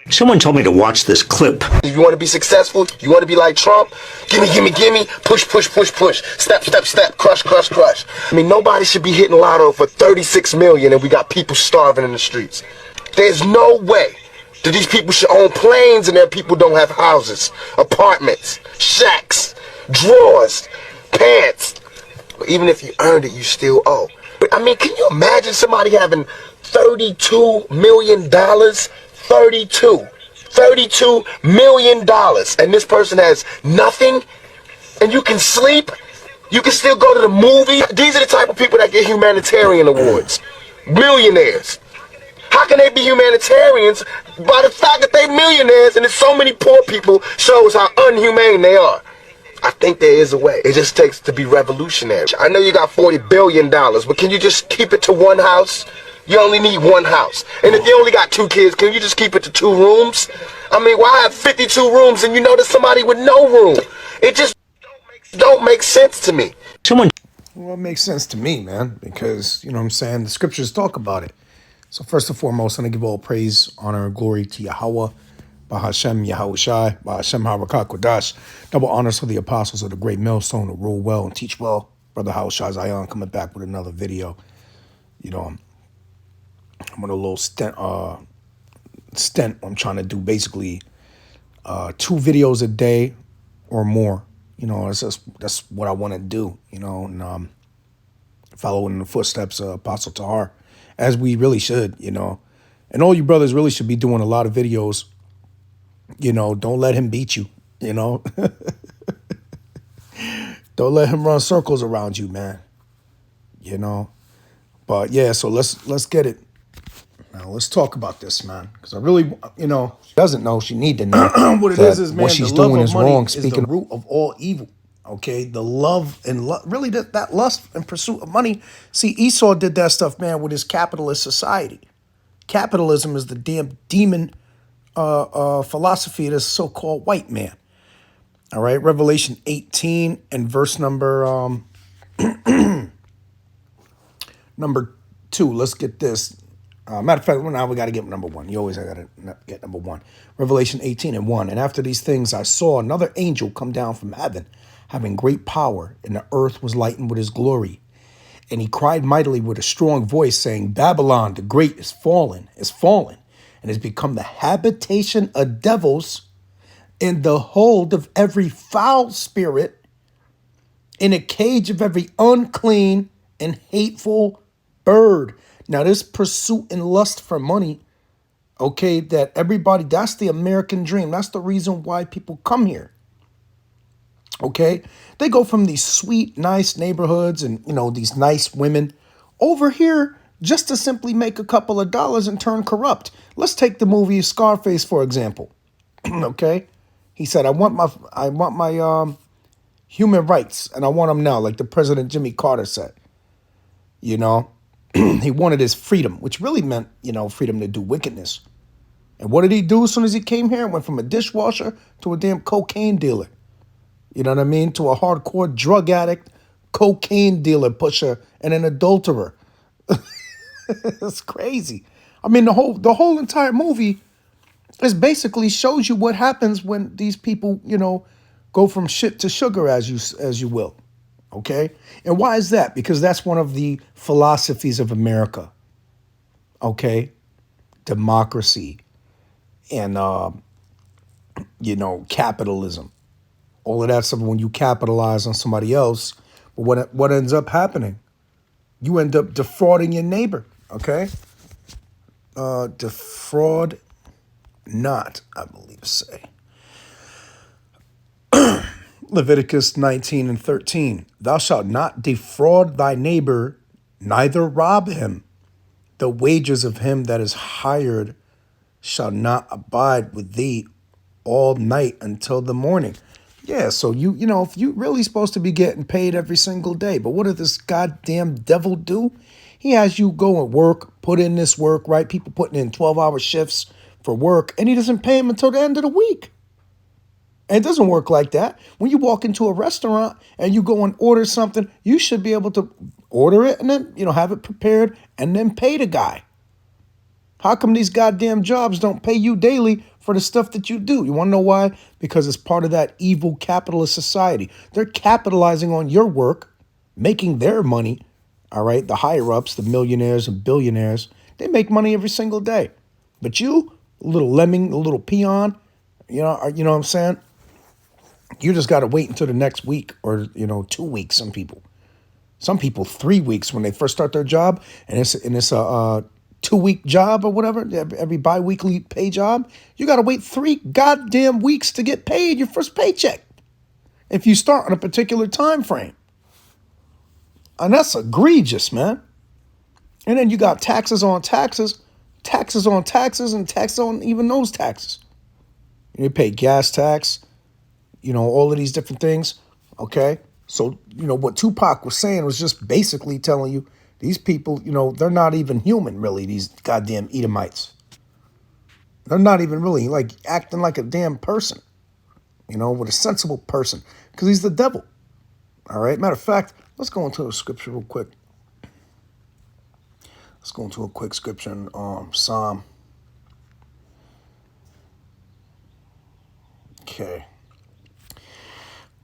Someone told me to watch this clip. If you want to be successful, you want to be like Trump, gimme, push, step, crush. I mean, nobody should be hitting lotto for 36 million and we got people starving in the streets. There's no way that these people should own planes and their people don't have houses, apartments, shacks, drawers, pants. But even if you earned it, you still owe. But I mean, can you imagine somebody having $32 million? $32 million, and this person has nothing, and you can sleep, you can still go to the movie. These are the type of people that get humanitarian awards. Millionaires. How can they be humanitarians? By the fact that they're millionaires and there's so many poor people shows how unhumane they are. I think there is a way. It just takes to be revolutionary. I know you got $40 billion, but can you just keep it to one house? You only need one house. And if you only got 2 kids, can you just keep it to 2 rooms? I mean, why have 52 rooms and you know there's somebody with no room? It just don't make sense to me. Well, it makes sense to me, man, because, you know what I'm saying, the scriptures talk about it. So first and foremost, I'm going to give all praise, honor, and glory to Yahweh, Bahashem Yahushai, Bahashem Harakah Kodash. Double honors to the apostles of the great millstone to rule well and teach well. Brother Yahushai Zion coming back with another video. You know, I'm on a little stint. I'm trying to do basically 2 videos a day or more. You know, that's what I want to do. You know, and following in the footsteps of Apostle Tahar, as we really should. You know, and all you brothers really should be doing a lot of videos. You know, don't let him beat you. You know, don't let him run circles around you, man. You know, but yeah. So let's get it. Now, let's talk about this, man, because I really, you know, she doesn't know. She need to know what it is, man, what she's doing is wrong. Speaking the root of all evil, okay? The love and really that lust and pursuit of money. See, Esau did that stuff, man, with his capitalist society. Capitalism is the damn demon philosophy of this so-called white man. All right, Revelation 18 and verse number 2. Let's get this. Matter of fact, now we got to get number 1. You always got to get number 1. Revelation 18 and 1. And after these things, I saw another angel come down from heaven, having great power, and the earth was lightened with his glory. And he cried mightily with a strong voice, saying, Babylon the great is fallen, and has become the habitation of devils, in the hold of every foul spirit, in a cage of every unclean and hateful bird. Now, this pursuit and lust for money, okay, that everybody, that's the American dream. That's the reason why people come here, okay? They go from these sweet, nice neighborhoods and, you know, these nice women over here just to simply make a couple of dollars and turn corrupt. Let's take the movie Scarface, for example, okay? He said, I want my human rights, and I want them now, like the President Jimmy Carter said, you know? He wanted his freedom, which really meant, you know, freedom to do wickedness. And what did he do as soon as he came here? Went from a dishwasher to a damn cocaine dealer. You know what I mean? To a hardcore drug addict, cocaine dealer, pusher, and an adulterer. It's crazy. I mean, the whole entire movie is basically shows you what happens when these people, you know, go from shit to sugar, as you will. Okay? And why is that? Because that's one of the philosophies of America. Okay? Democracy and, you know, capitalism. All of that stuff, when you capitalize on somebody else, but what ends up happening? You end up defrauding your neighbor. Okay? Defraud not, I believe, say. Leviticus 19 and 13. Thou shalt not defraud thy neighbor, neither rob him. The wages of him that is hired shall not abide with thee all night until the morning. Yeah, so you know, if you really supposed to be getting paid every single day, but what did this goddamn devil do? He has you go and work, put in this work, right? People putting in 12-hour shifts for work, and he doesn't pay them until the end of the week. And it doesn't work like that. When you walk into a restaurant and you go and order something, you should be able to order it and then, you know, have it prepared and then pay the guy. How come these goddamn jobs don't pay you daily for the stuff that you do? You want to know why? Because it's part of that evil capitalist society. They're capitalizing on your work, making their money. All right, the higher ups, the millionaires and billionaires, they make money every single day. But you, a little lemming, a little peon, you know what I'm saying? You just got to wait until the next week or 2 weeks. Some people 3 weeks when they first start their job, and it's a 2 week job or whatever. Every bi-weekly pay job, you got to wait 3 goddamn weeks to get paid your first paycheck if you start on a particular time frame, and that's egregious, man. And then you got taxes on taxes, taxes on taxes, and taxes on even those taxes. You pay gas tax, all of these different things. Okay. So, what Tupac was saying was just basically telling you these people, they're not even human, really, these goddamn Edomites. They're not even really like acting like a damn person, with a sensible person, because he's the devil. All right. Matter of fact, let's go into a scripture real quick. Let's go into a quick scripture in Psalm. Okay.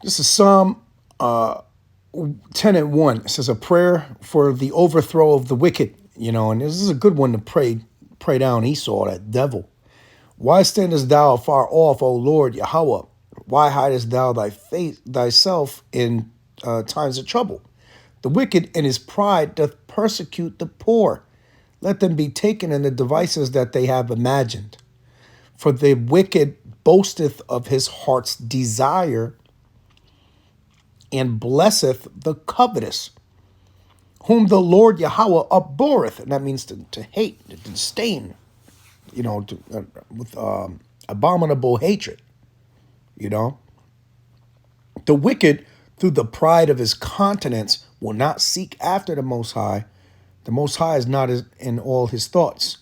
This is Psalm 10:1. It says a prayer for the overthrow of the wicked, and this is a good one to pray down Esau, that devil. Why standest thou far off, O Lord Yahweh? Why hidest thou thyself in times of trouble? The wicked in his pride doth persecute the poor. Let them be taken in the devices that they have imagined. For the wicked boasteth of his heart's desire, and blesseth the covetous, whom the Lord Yahweh abhorreth. And that means to hate, to disdain, with abominable hatred. The wicked, through the pride of his countenance, will not seek after the Most High. The Most High is not in all his thoughts.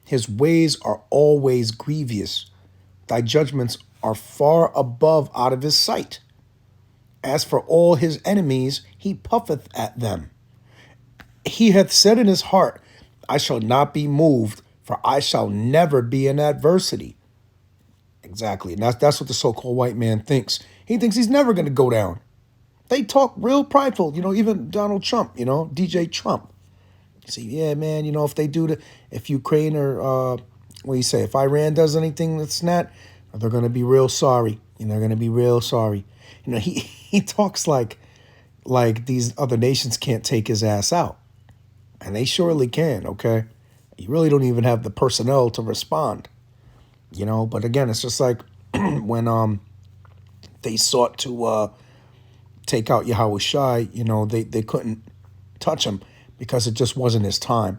His ways are always grievous. Thy judgments are far above out of his sight. As for all his enemies, he puffeth at them. He hath said in his heart, I shall not be moved, for I shall never be in adversity. Exactly. And that's what the so-called white man thinks. He thinks he's never going to go down. They talk real prideful, even Donald Trump, DJ Trump. See, yeah, man, if Ukraine or, if Iran does anything that's not, they're going to be real sorry. They're going to be real sorry. He talks like these other nations can't take his ass out. And they surely can, okay? You really don't even have the personnel to respond. But again, it's just like when they sought to take out Yahweh Shai, they couldn't touch him because it just wasn't his time.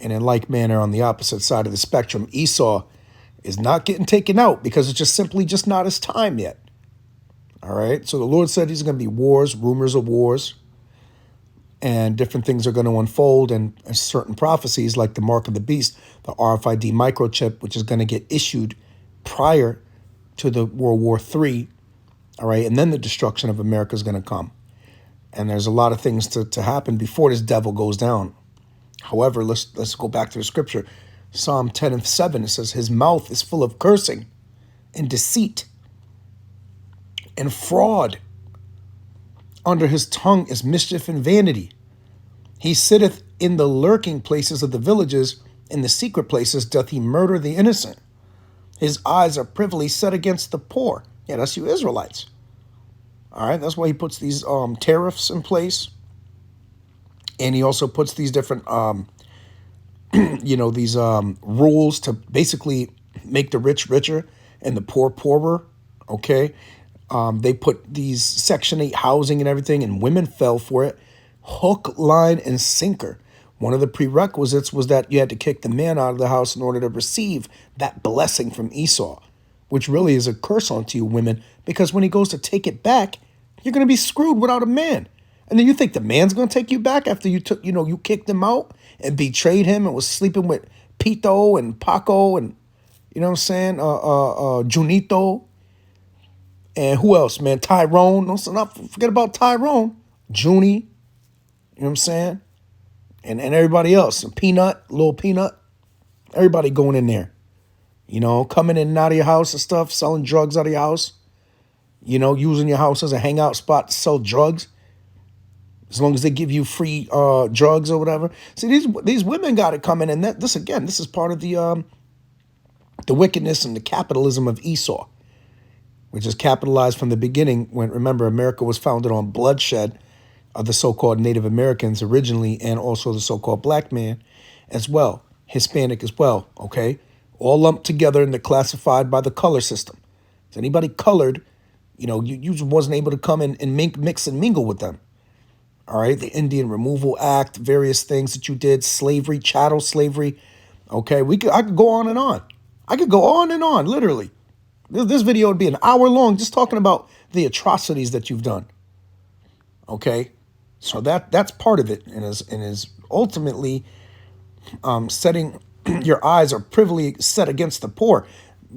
And in like manner, on the opposite side of the spectrum, Esau is not getting taken out because it's just simply just not his time yet. All right. So the Lord said he's going to be wars, rumors of wars, and different things are going to unfold, and certain prophecies like the mark of the beast, the RFID microchip, which is going to get issued prior to the World War III. All right. And then the destruction of America is going to come. And there's a lot of things to happen before this devil goes down. However, let's go back to the scripture. Psalm 10:7, it says, his mouth is full of cursing and deceit and fraud. Under his tongue is mischief and vanity. He sitteth in the lurking places of the villages. In the secret places doth he murder the innocent. His eyes are privily set against the poor. Yeah, that's you Israelites. All right, that's why he puts these tariffs in place. And he also puts these different, these rules to basically make the rich richer and the poor poorer, okay? They put these Section 8 housing and everything, and women fell for it. Hook, line, and sinker. One of the prerequisites was that you had to kick the man out of the house in order to receive that blessing from Esau, which really is a curse onto you women, because when he goes to take it back, you're going to be screwed without a man. And then you think the man's going to take you back after you took, you kicked him out and betrayed him and was sleeping with Pito and Paco and, Junito. And who else, man? Tyrone. Don't forget about Tyrone. Junie. You know what I'm saying? And everybody else. And Peanut, little Peanut. Everybody going in there, coming in and out of your house and stuff, selling drugs out of your house, using your house as a hangout spot to sell drugs, as long as they give you free drugs or whatever. See, these women got it coming, and this is part of the wickedness and the capitalism of Esau, which is capitalized from the beginning when, remember, America was founded on bloodshed of the so-called Native Americans originally, and also the so-called black man as well, Hispanic as well, okay? All lumped together and they're classified by the color system. If anybody colored, you wasn't able to come in and mix and mingle with them. All right, the Indian Removal Act, various things that you did, slavery, chattel slavery. Okay, I could go on and on. I could go on and on, literally. This video would be an hour long just talking about the atrocities that you've done. Okay, so that's part of it, and is ultimately setting your eyes are privily set against the poor.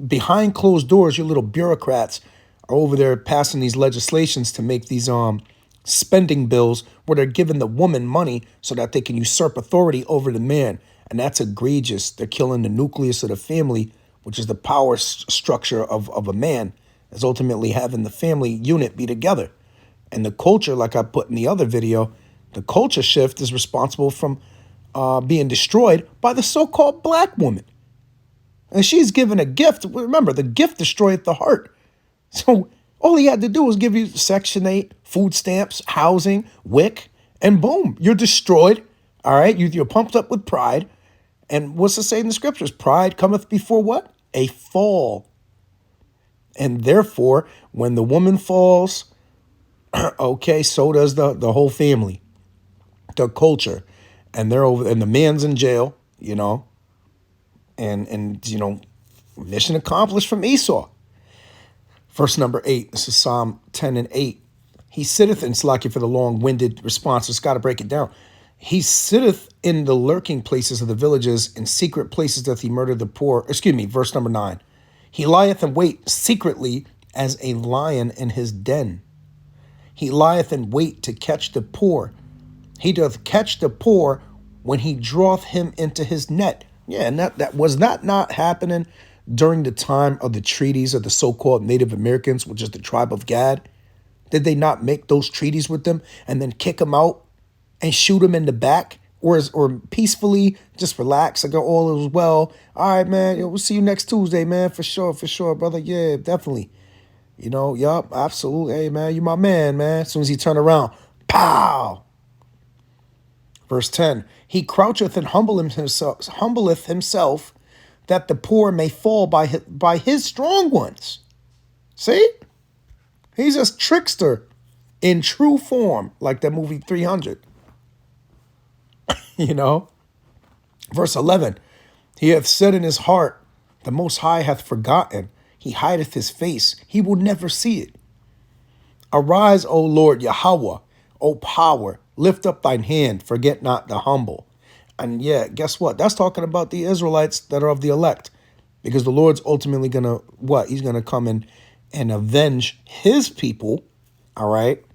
Behind closed doors, your little bureaucrats are over there passing these legislations to make these spending bills where they're giving the woman money so that they can usurp authority over the man. And that's egregious. They're killing the nucleus of the family, which is the power structure of a man, is ultimately having the family unit be together. And the culture, like I put in the other video, the culture shift is responsible from being destroyed by the so-called black woman. And she's given a gift. Remember, the gift destroyeth the heart. So all he had to do was give you Section 8, food stamps, housing, WIC, and boom, you're destroyed. All right, you're pumped up with pride. And what's it say in the scriptures? Pride cometh before what? A fall. And therefore, when the woman falls, okay, so does the whole family, the culture. And they're over, and the man's in jail, and mission accomplished from Esau. Verse number 8, this is Psalm 10 and 8. He sitteth, and it's lucky for the long-winded response, it's got to break it down. He sitteth in the lurking places of the villages, in secret places doth he murder the poor. Verse number 9. He lieth in wait secretly as a lion in his den. He lieth in wait to catch the poor. He doth catch the poor when he draweth him into his net. Yeah, and that was not happening during the time of the treaties of the so-called Native Americans, which is the tribe of Gad. Did they not make those treaties with them and then kick them out and shoot them in the back, or peacefully just relax and go, all is well? All right, man, we'll see you next Tuesday, man, for sure, brother. Yeah, definitely. Yup, absolutely. Hey, man, you my man, man. As soon as he turned around, pow. Verse 10, he croucheth and humbleth himself, that the poor may fall by his strong ones. See? He's a trickster in true form, like that movie 300. Verse 11, he hath said in his heart, the Most High hath forgotten. He hideth his face. He will never see it. Arise, O Lord Yahweh, O power, lift up thine hand, forget not the humble. And yeah, guess what? That's talking about the Israelites that are of the elect, because the Lord's ultimately going to, what? He's going to come in and avenge his people, all right,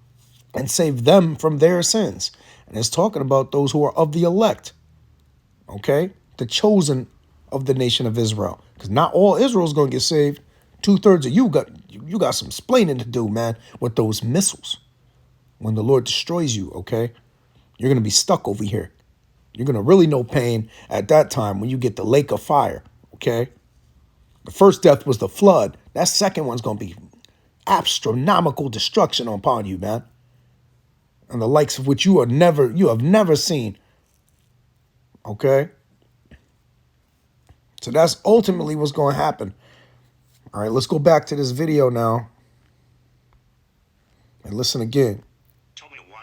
and save them from their sins. And it's talking about those who are of the elect, okay, the chosen of the nation of Israel, because not all Israel is going to get saved. 2/3 of you got some splaining to do, man, with those missiles. When the Lord destroys you, okay, you're going to be stuck over here. You're going to really know pain at that time when you get the lake of fire, okay? The first death was the flood. That second one's going to be astronomical destruction upon you, man. And the likes of which you have never seen, okay? So that's ultimately what's going to happen. All right, let's go back to this video now and listen again.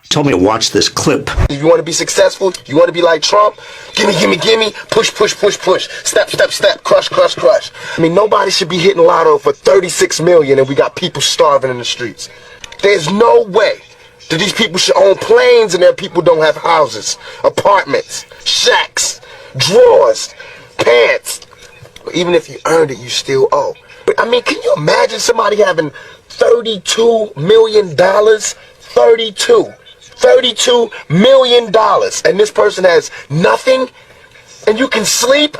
Told me to watch this clip. If you want to be successful, you want to be like Trump, gimme, push, step, crush. I mean, nobody should be hitting lotto for 36 million and we got people starving in the streets. There's no way that these people should own planes and their people don't have houses, apartments, shacks, drawers, pants. Even if you earned it, you still owe. But I mean, can you imagine somebody having $32 million? $32 million, and this person has nothing, and you can sleep,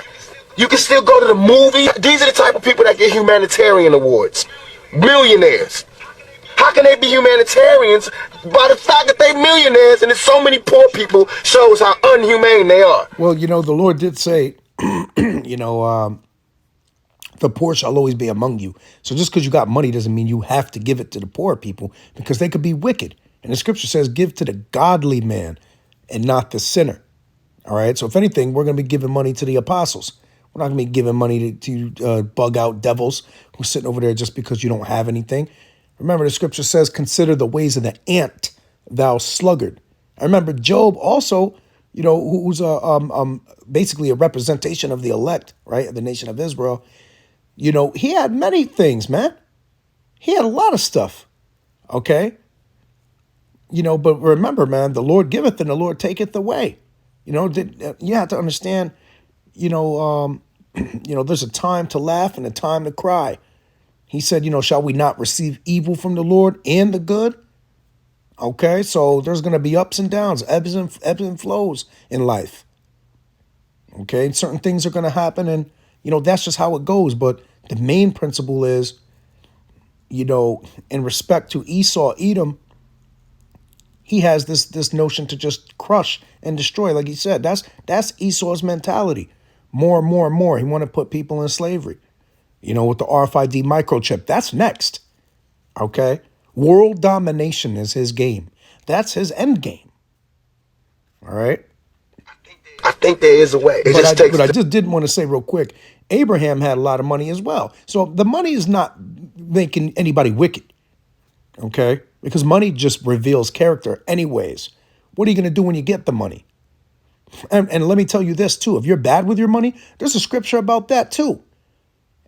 You can still go to the movie. These are the type of people that get humanitarian awards. Millionaires. How can they be humanitarians by the fact that they millionaires and there's so many poor people shows how unhumane they are? Well, the Lord did say, you know, the poor shall always be among you. So just because you got money doesn't mean you have to give it to the poor people, because they could be wicked. And the scripture says, give to the godly man and not the sinner. All right. So if anything, we're going to be giving money to the apostles. We're not going to be giving money to bug out devils who's sitting over there just because you don't have anything. Remember, the scripture says, consider the ways of the ant, thou sluggard. I remember Job also, who's basically a representation of the elect, right, of the nation of Israel. He had many things, man. He had a lot of stuff. Okay. But remember, man, the Lord giveth and the Lord taketh away. You have to understand, there's a time to laugh and a time to cry. He said, shall we not receive evil from the Lord and the good? Okay, so there's going to be ups and downs, ebbs and flows in life. Okay, certain things are going to happen, and, that's just how it goes. But the main principle is, in respect to Esau, Edom, he has this notion to just crush and destroy. Like he said, that's Esau's mentality. More and more and more. He want to put people in slavery. With the RFID microchip. That's next. Okay? World domination is his game. That's his end game. All right? I think there is a way. But I just did want to say real quick, Abraham had a lot of money as well. So the money is not making anybody wicked. Okay? Because money just reveals character anyways. What are you going to do when you get the money? And let me tell you this too. If you're bad with your money, there's a scripture about that too.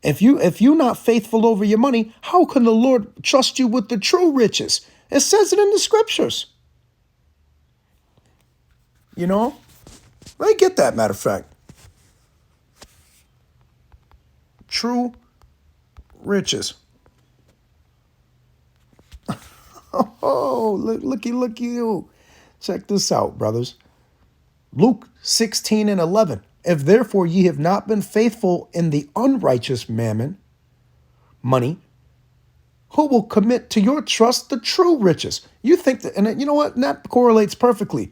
If you're not faithful over your money, how can the Lord trust you with the true riches? It says it in the scriptures. Let me get that, matter of fact. True riches. Oh, looky you. Check this out, brothers. Luke 16:11. If therefore ye have not been faithful in the unrighteous mammon, money, who will commit to your trust the true riches? You think that, and you know what? That correlates perfectly.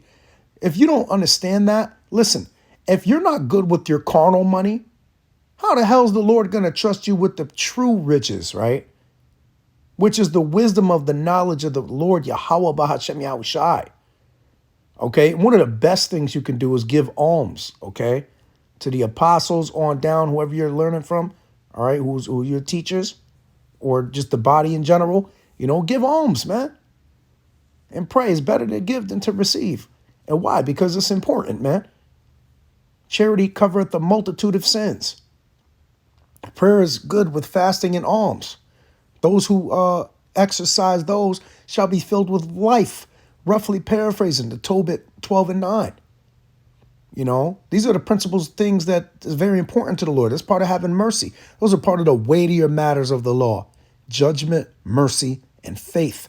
If you don't understand that, listen, if you're not good with your carnal money, how the hell is the Lord going to trust you with the true riches, right? Which is the wisdom of the knowledge of the Lord, Yahweh Bahashem Yahushai. Okay, one of the best things you can do is give alms, okay, to the apostles on down, whoever you're learning from, all right, who your teachers, or just the body in general, give alms, man. And pray. It's better to give than to receive. And why? Because it's important, man. Charity covereth a multitude of sins. Prayer is good with fasting and alms. Those who exercise those shall be filled with life. Roughly paraphrasing the Tobit 12:9. These are the principles, things that is very important to the Lord. That's part of having mercy. Those are part of the weightier matters of the law. Judgment, mercy, and faith.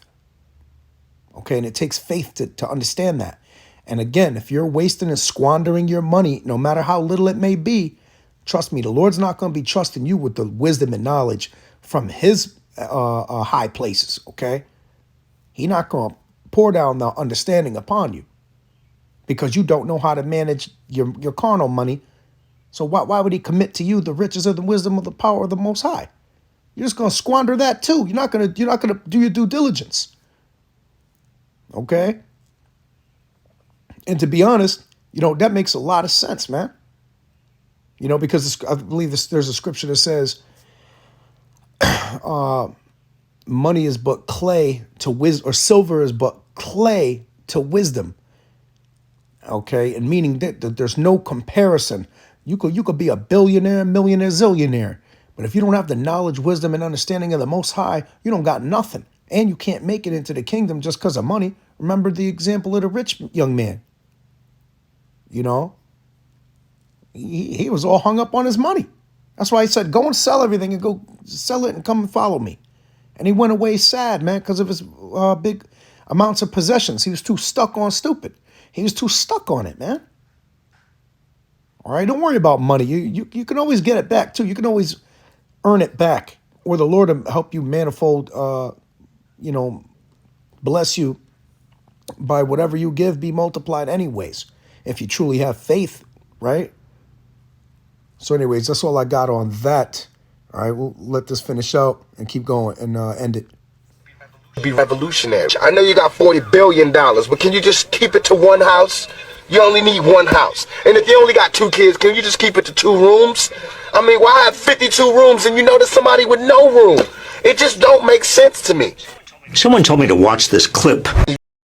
Okay, and it takes faith to understand that. And again, if you're wasting and squandering your money, no matter how little it may be, trust me, the Lord's not going to be trusting you with the wisdom and knowledge from his high places, okay? He's not going to pour down the understanding upon you because you don't know how to manage your carnal money. So why would he commit to you the riches of the wisdom of the power of the Most High? You're just going to squander that too. You're not going to do your due diligence. Okay? And to be honest, that makes a lot of sense, man. Because I believe there's a scripture that says money is but clay to wisdom, or silver is but clay to wisdom. Okay, and meaning that there's no comparison. You could be a billionaire, millionaire, zillionaire, but if you don't have the knowledge, wisdom, and understanding of the Most High, you don't got nothing, and you can't make it into the kingdom just because of money. Remember the example of the rich young man. He was all hung up on his money. That's why he said, "Go and sell everything and go sell it and come and follow me." And he went away sad, man, because of his big amounts of possessions. He was too stuck on stupid. He was too stuck on it, man. All right, don't worry about money. You can always get it back too. You can always earn it back, or the Lord will help you manifold. You know, bless you by whatever you give, be multiplied anyways. If you truly have faith, right? So, anyways, that's all I got on that. All right, we'll let this finish out and keep going and end it. Be revolutionary. I know you got $40 billion, but can you just keep it to one house? You only need one house. And if you only got 2 kids, can you just keep it to 2 rooms? I mean, why have 52 rooms and you know there's somebody with no room? It just don't make sense to me. Someone told me to watch this clip.